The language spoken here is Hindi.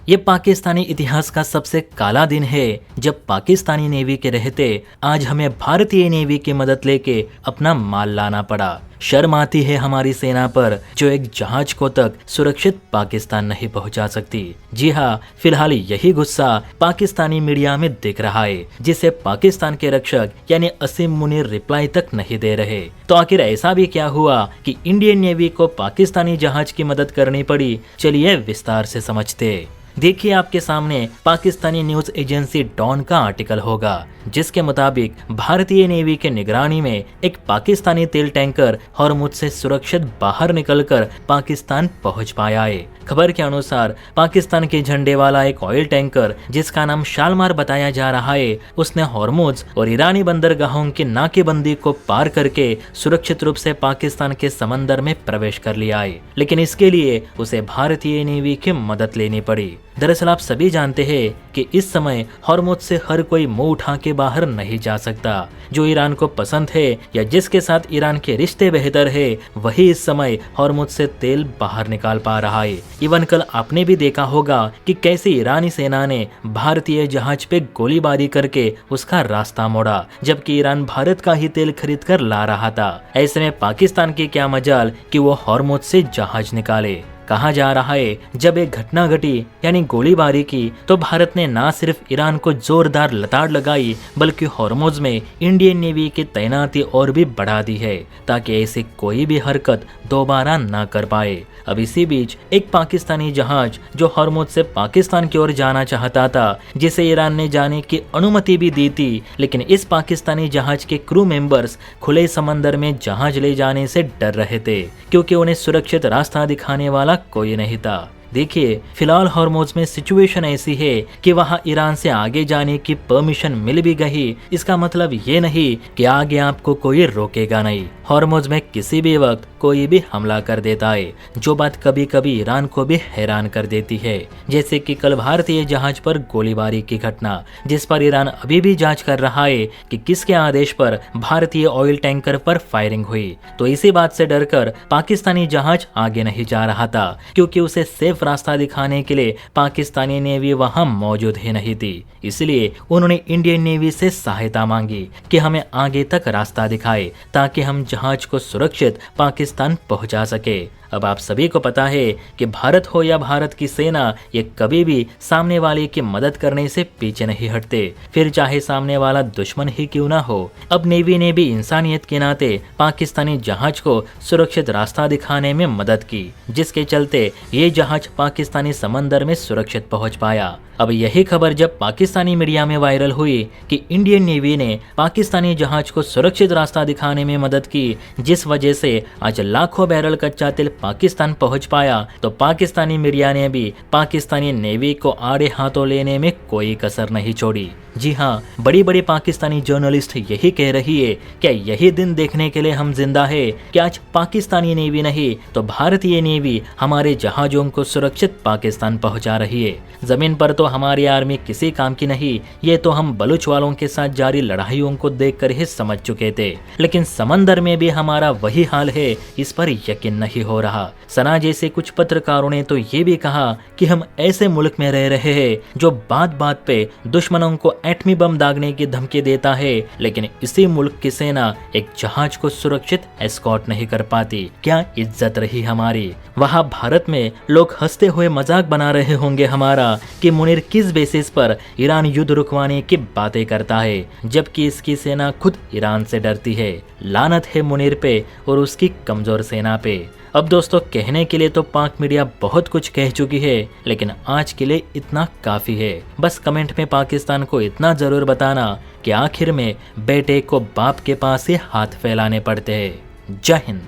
ये पाकिस्तानी इतिहास का सबसे काला दिन है जब पाकिस्तानी नेवी के रहते आज हमें भारतीय नेवी की मदद लेके अपना माल लाना पड़ा। शर्म आती है हमारी सेना पर जो एक जहाज को तक सुरक्षित पाकिस्तान नहीं पहुंचा सकती। जी हाँ, फिलहाल यही गुस्सा पाकिस्तानी मीडिया में दिख रहा है, जिसे पाकिस्तान के रक्षक यानी असीम मुनीर रिप्लाई तक नहीं दे रहे। तो आखिर ऐसा भी क्या हुआ कि इंडियन नेवी को पाकिस्तानी जहाज की मदद करनी पड़ी? चलिए विस्तार से समझते। देखिए, आपके सामने पाकिस्तानी न्यूज एजेंसी डॉन का आर्टिकल होगा, जिसके मुताबिक भारतीय नेवी के निगरानी में एक पाकिस्तानी तेल टैंकर हॉर्मुज से सुरक्षित बाहर निकलकर पाकिस्तान पहुंच पाया है। खबर के अनुसार पाकिस्तान के झंडे वाला एक ऑयल टैंकर जिसका नाम शालमार बताया जा रहा है, उसने हॉर्मुज और ईरानी बंदरगाहों की नाकेबंदी को पार करके सुरक्षित रूप से पाकिस्तान के समंदर में प्रवेश कर लिया है। लेकिन इसके लिए उसे भारतीय नेवी की मदद लेनी पड़ी। दरअसल आप सभी जानते हैं कि इस समय हॉर्मुज से हर कोई मुंह उठा के बाहर नहीं जा सकता। जो ईरान को पसंद है या जिसके साथ ईरान के रिश्ते बेहतर है, वही इस समय हॉर्मुज से तेल बाहर निकाल पा रहा है। इवन कल आपने भी देखा होगा कि कैसे ईरानी सेना ने भारतीय जहाज पे गोलीबारी करके उसका रास्ता मोड़ा, जबकि ईरान भारत का ही तेल खरीद कर ला रहा था। ऐसे में पाकिस्तान की क्या मजाल कि वो हॉर्मुज से जहाज निकाले। कहा जा रहा है जब एक घटना घटी यानी गोलीबारी की, तो भारत ने न सिर्फ ईरान को जोरदार लताड़ लगाई बल्कि हॉर्मुज में इंडियन नेवी की तैनाती और भी बढ़ा दी है ताकि ऐसी कोई भी हरकत दोबारा न कर पाए। अब इसी बीच एक पाकिस्तानी जहाज जो हॉर्मुज से पाकिस्तान की ओर जाना चाहता था, जिसे ईरान ने जाने की अनुमति भी दी थी, लेकिन इस पाकिस्तानी जहाज के क्रू मेंबर्स खुले समंदर में जहाज ले जाने से डर रहे थे क्योंकि उन्हें सुरक्षित रास्ता दिखाने वाला कोई नहीं था। देखिए, फिलहाल हॉर्मुज में सिचुएशन ऐसी है कि वहां ईरान से आगे जाने की परमिशन मिल भी गई। इसका मतलब ये नहीं कि आगे आपको कोई रोकेगा नहीं। हॉर्मुज में किसी भी वक्त कोई भी हमला कर देता है, जो बात कभी कभी ईरान को भी हैरान कर देती है। जैसे कि कल भारतीय जहाज पर गोलीबारी की घटना, जिस पर ईरान अभी भी जांच कर रहा है कि किसके आदेश पर भारतीय ऑयल टैंकर पर फायरिंग हुई। तो इसी बात से डरकर पाकिस्तानी जहाज आगे नहीं जा रहा था, क्योंकि उसे सेफ रास्ता दिखाने के लिए पाकिस्तानी नेवी वहां मौजूद ही नहीं थी। इसलिए उन्होंने इंडियन नेवी से सहायता मांगी कि हमें आगे तक रास्ता दिखाए ताकि हम जहाज को सुरक्षित पाकिस्तान पहुंचा सके। अब आप सभी को पता है कि भारत हो या भारत की सेना, ये कभी भी सामने वाले की मदद करने से पीछे नहीं हटते, फिर चाहे सामने वाला दुश्मन ही क्यों ना हो। अब नेवी ने भी इंसानियत के नाते पाकिस्तानी जहाज को सुरक्षित रास्ता दिखाने में मदद की, जिसके चलते ये जहाज पाकिस्तानी समंदर में सुरक्षित पहुंच पाया। अब यही खबर जब पाकिस्तानी मीडिया में वायरल हुई कि इंडियन नेवी ने पाकिस्तानी जहाज को सुरक्षित रास्ता दिखाने में मदद की, जिस वजह से आज लाखों बैरल कच्चा तेल पाकिस्तान पहुंच पाया, तो पाकिस्तानी मीडिया ने भी पाकिस्तानी नेवी को आड़े हाथों लेने में कोई कसर नहीं छोड़ी। जी हाँ, बड़ी बड़ी पाकिस्तानी जर्नलिस्ट यही कह रही है क्या यही दिन देखने के लिए हम जिंदा है कि आज पाकिस्तानी नेवी नहीं तो भारतीय नेवी हमारे जहाजों को सुरक्षित पाकिस्तान पहुंचा रही है। जमीन पर तो हमारी आर्मी किसी काम की नहीं, ये तो हम बलूच वालों के साथ जारी लड़ाइयों को देखकर ही समझ चुके थे, लेकिन समंदर में भी हमारा वही हाल है, इस पर यकीन नहीं हो रहा। सना जैसे कुछ पत्रकारों ने तो ये भी कहा कि हम ऐसे मुल्क में रह रहे हैं जो बात बात पे दुश्मनों को एटमी बम दागने की धमकी देता है, लेकिन इसी मुल्क की सेना एक जहाज को सुरक्षित एस्कॉर्ट नहीं कर पाती। क्या इज्जत रही हमारी। वहाँ भारत में लोग हंसते हुए मजाक बना रहे होंगे हमारा कि मुनीर किस बेसिस पर ईरान युद्ध रुकवाने की बातें करता है, जबकि इसकी सेना खुद ईरान से डरती है। लानत है मुनीर पे और उसकी कमजोर सेना पे। अब दोस्तों, कहने के लिए तो पाक मीडिया बहुत कुछ कह चुकी है, लेकिन आज के लिए इतना काफी है। बस कमेंट में पाकिस्तान को इतना जरूर बताना कि आखिर में बेटे को बाप के पास ही हाथ फैलाने पड़ते हैं। जय हिंद।